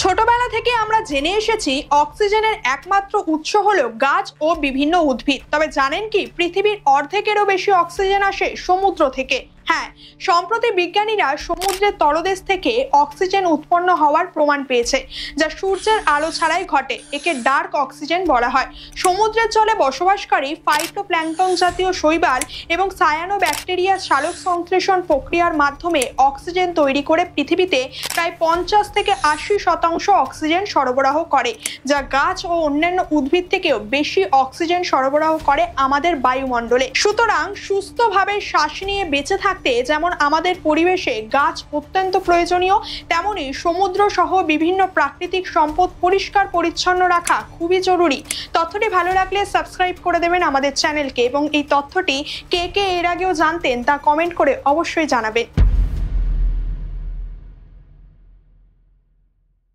ছোটবেলা থেকে আমরা জেনে এসেছি অক্সিজেনের একমাত্র উৎস হলো গাছ ও বিভিন্ন উদ্ভিদ। তবে জানেন কি, পৃথিবীর অর্ধেকেরও বেশি অক্সিজেন আসে সমুদ্র থেকে। হ্যাঁ, সম্প্রতি বিজ্ঞানীরা সমুদ্রের তলদেশ থেকে অক্সিজেন উৎপন্ন হওয়ার প্রমাণ পেয়েছে, যা সূর্যের আলো ছাড়াই ঘটে। একে ডার্ক অক্সিজেন বলা হয়। সমুদ্রের জলে বসবাসকারী ফাইটোপ্ল্যাঙ্কটন জাতীয় শৈবাল এবং সায়ানোব্যাকটেরিয়া সালোক সংশ্লেষণ প্রক্রিয়ার মাধ্যমে অক্সিজেন তৈরি করে পৃথিবীতে প্রায় 50 থেকে 80% অক্সিজেন সরবরাহ করে, যা গাছ ও অন্যান্য উদ্ভিদ থেকেও বেশি অক্সিজেন সরবরাহ করে আমাদের বায়ুমণ্ডলে। সুতরাং সুস্থভাবে শ্বাস নিয়ে বেঁচে থাকতে যেমন আমাদের পরিবেশে গাছ অত্যন্ত প্রয়োজনীয়, তেমনি সমুদ্র সহ বিভিন্ন প্রাকৃতিক সম্পদ পরিষ্কার পরিচ্ছন্ন রাখা খুবই জরুরি। তথ্যটি ভালো লাগলে সাবস্ক্রাইব করে দেবেন আমাদের চ্যানেলকে, এবং এই তথ্যটি কে কে এর আগেও জানতেন তা কমেন্ট করে অবশ্যই জানাবেন।